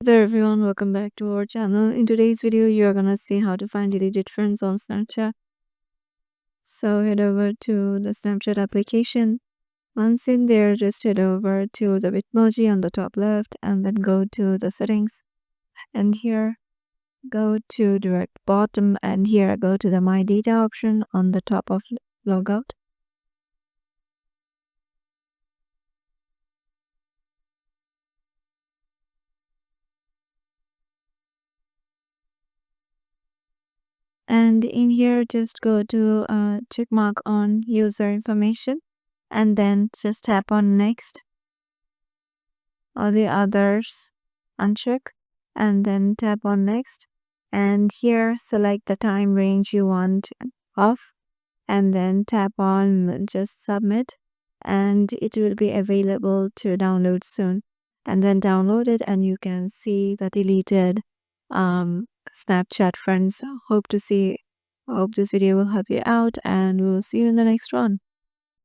Hello everyone, welcome back to our channel. In today's video, you're gonna see how to find deleted friends on Snapchat. So head over to the Snapchat application. Once in there, just head over to the Bitmoji on the top left and then go to the settings. And here, go to direct bottom and here go to the My Data option on the top of logout. And in here, just go to check mark on user information and then just tap on next. All the others uncheck and then tap on next, and here select the time range you want off and then tap on just submit, and it will be available to download soon. And then download it and you can see the deleted Snapchat friends. Hope this video will help you out, and we'll see you in the next one.